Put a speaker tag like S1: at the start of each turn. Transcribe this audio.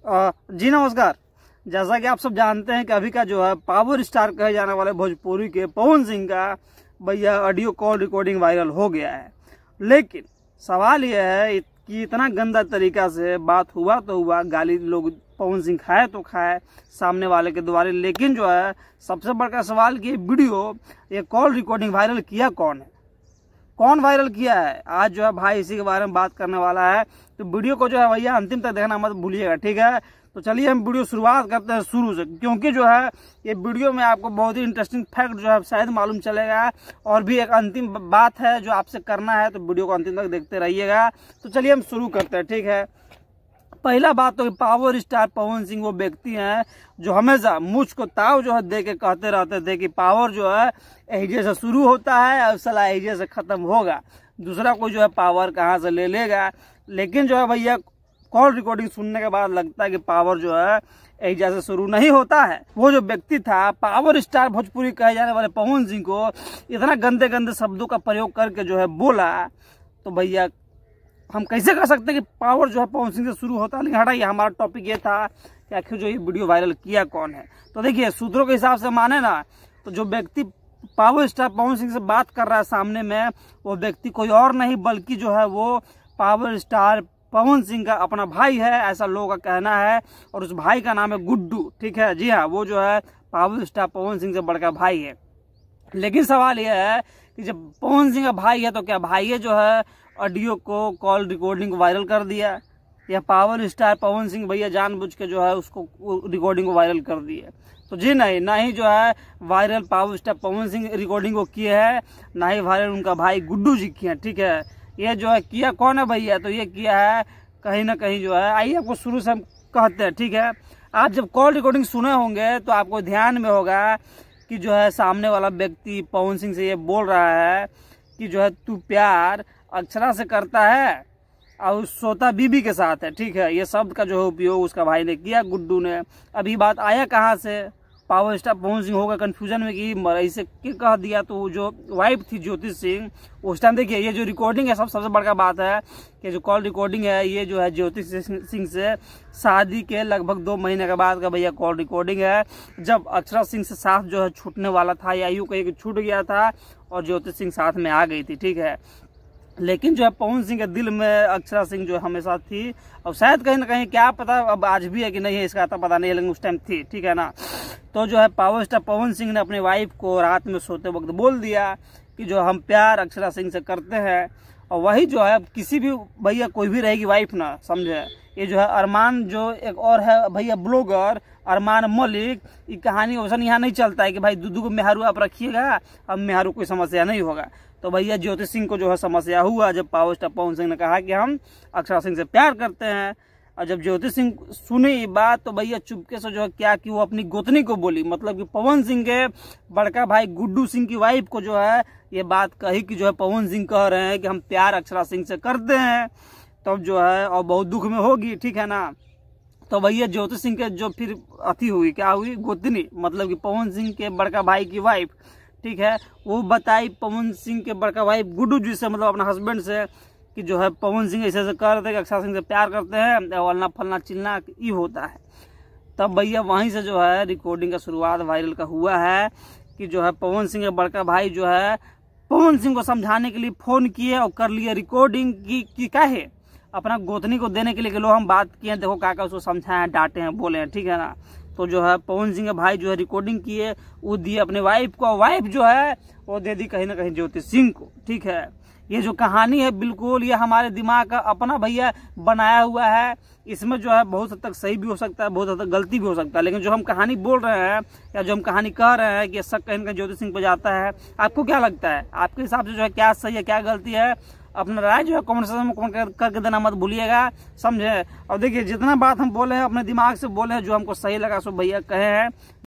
S1: जी नमस्कार। जैसा कि आप सब जानते हैं कि अभी का जो है पावर स्टार कहे जाने वाले भोजपुरी के पवन सिंह का भैया ऑडियो कॉल रिकॉर्डिंग वायरल हो गया है। लेकिन सवाल यह है कि इतना गंदा तरीका से बात हुआ तो हुआ, गाली लोग पवन सिंह खाए तो खाए सामने वाले के द्वारा, लेकिन जो है सबसे बड़ा सवाल कि वीडियो ये कॉल रिकॉर्डिंग वायरल किया कौन है, कौन वायरल किया है। आज जो है भाई इसी के बारे में बात करने वाला है, तो वीडियो को जो है भैया अंतिम तक देखना मत भूलिएगा, ठीक है। तो चलिए हम वीडियो शुरुआत करते हैं शुरू से, क्योंकि जो है ये वीडियो में आपको बहुत ही इंटरेस्टिंग फैक्ट जो है शायद मालूम चलेगा, और भी एक अंतिम बात है जो आपसे करना है, तो वीडियो को अंतिम तक देखते रहिएगा। तो चलिए हम शुरू करते हैं, ठीक है। पहला बात तो पावर स्टार पवन सिंह वो व्यक्ति हैं जो हमेशा मुझको ताव जो है दे के कहते रहते थे कि पावर जो है एहिजे से शुरू होता है और सला एहिजे से खत्म होगा, दूसरा कोई जो है पावर कहाँ से ले लेगा। लेकिन जो है भैया कॉल रिकॉर्डिंग सुनने के बाद लगता है कि पावर जो है एहिजा से शुरू नहीं होता है। वो जो व्यक्ति था पावर स्टार भोजपुरी कहे जाने वाले पवन सिंह को इतना गंदे गंदे शब्दों का प्रयोग करके जो है बोला, तो भैया हम कैसे कह सकते हैं कि पावर जो है पवन सिंह से शुरू होता है। लेकिन हटाइए, हमारा टॉपिक ये था कि आखिर जो ये वीडियो वायरल किया कौन है। तो देखिए सूत्रों के हिसाब से माने ना, तो जो व्यक्ति पावर स्टार पवन सिंह से बात कर रहा है सामने में, वो व्यक्ति कोई और नहीं बल्कि जो है वो पावर स्टार पवन सिंह का अपना भाई है, ऐसा लोगों का कहना है। और उस भाई का नाम है गुड्डू, ठीक है। जी हाँ, वो जो है पावर स्टार पवन सिंह से बड़का भाई है। लेकिन सवाल यह है कि जब पवन सिंह का भाई है तो क्या भाई जो है ऑडियो को कॉल रिकॉर्डिंग को वायरल कर दिया, या पावर स्टार पवन सिंह भैया जानबूझ के जो है उसको रिकॉर्डिंग को वायरल कर दिया? तो जी नहीं, ना ही जो है viral power star Pawan Singh recording को किए है, ना ही वायरल उनका भाई गुड्डू जी किए हैं, ठीक है। ये जो है किया कौन है भैया, तो ये किया है कहीं ना कहीं जो है, आइए आपको शुरू से हम कहते हैं, ठीक है। आप जब कॉल रिकॉर्डिंग सुने होंगे तो आपको ध्यान में होगा कि जो है सामने वाला व्यक्ति पवन सिंह से ये बोल रहा है कि जो है तू प्यार अक्षरा से करता है और सोता बीबी के साथ है, ठीक है। ये शब्द का जो है उपयोग उसका भाई ने किया, गुड्डू ने। अभी बात आया कहाँ से, पावर स्टार पवन सिंह होगा कंफ्यूजन में कि मरई से क्या कह दिया। तो जो वाइफ थी ज्योति सिंह उस टाइम, देखिए ये जो रिकॉर्डिंग है सबसे बड़का बात है कि जो कॉल रिकॉर्डिंग है ये जो है ज्योति सिंह से शादी के लगभग 2 महीने के बाद का भैया कॉल रिकॉर्डिंग है, जब अक्षरा सिंह से साथ जो है छूटने वाला था, या यूँ कहीं छूट गया था और ज्योति सिंह साथ में आ गई थी, ठीक है। लेकिन जो है पवन सिंह के दिल में अक्षरा सिंह जो हमेशा थी, और शायद कहीं ना कहीं क्या पता अब आज भी है कि नहीं है, इसका आता पता नहीं है, लेकिन उस टाइम थी, ठीक है ना। तो जो है पावर स्टार पवन सिंह ने अपनी वाइफ को रात में सोते वक्त बोल दिया कि जो हम प्यार अक्षरा सिंह से करते हैं। और वही जो है किसी भी भैया कोई भी रहेगी वाइफ ना, समझे। ये जो है अरमान जो एक और है भैया ब्लॉगर अरमान मलिक, ये कहानी वैसा यहाँ नहीं चलता है कि भाई दूधू को मेहरू आप रखिएगा, अब मेहरू कोई समस्या नहीं होगा। तो भैया ज्योति सिंह को जो है समस्या हुआ जब पावर स्टार पवन सिंह ने कहा कि हम अक्षरा सिंह से प्यार करते हैं। और जब ज्योति सिंह सुनी ये बात तो भैया चुपके से जो है क्या कि वो अपनी गोतनी को बोली, मतलब कि पवन सिंह के बड़का भाई गुड्डू सिंह की वाइफ को जो है ये बात कही कि जो है पवन सिंह कह रहे हैं कि हम प्यार अक्षरा सिंह से करते हैं। तब जो है और बहुत दुख में होगी, ठीक है ना। तो भैया ज्योति सिंह के जो फिर अथी हुई, क्या हुई, गोतनी मतलब कि पवन सिंह के बड़का भाई की वाइफ, ठीक है, वो बताई पवन सिंह के बड़का भाई गुड्डू जी से, मतलब अपना हस्बैंड से, कि जो है पवन सिंह ऐसे ऐसे कर रहे थे, अक्षरा सिंह से प्यार करते हैं, वलना फलना चिलना ये होता है। तब भैया वहीं से जो है रिकॉर्डिंग का शुरुआत वायरल का हुआ है कि जो है पवन सिंह के बड़का भाई जो है पवन सिंह को समझाने के लिए फोन किए और कर लिए रिकॉर्डिंग की काहे अपना गोतनी को देने के लिए कि लो हम बात किए, देखो काका उसको समझाए हैं, डांटे हैं, बोले हैं, ठीक है ना। तो जो है पवन सिंह के भाई जो है रिकॉर्डिंग किए, वो दिए अपने वाइफ को, वाइफ जो है वो दे दी कहीं ना कहीं ज्योति सिंह को, ठीक है। ये जो कहानी है बिल्कुल ये हमारे दिमाग का अपना भैया बनाया हुआ है। इसमें जो है बहुत हद तक सही भी हो सकता है, बहुत हद तक गलती भी हो सकता है, लेकिन जो हम कहानी बोल रहे हैं या जो हम कहानी कह रहे हैं कि शक कहीं ना कहीं ज्योति सिंह पर जाता है। आपको क्या लगता है, आपके हिसाब से जो है क्या सही है क्या गलती है? अपना राय जो है कमेंट सेक्शन में कमेंट करके देना मत भूलिएगा, समझे। और देखिए जितना बात हम बोले हैं अपने दिमाग से बोले हैं, जो हमको सही लगा सो भैया कहे हैं।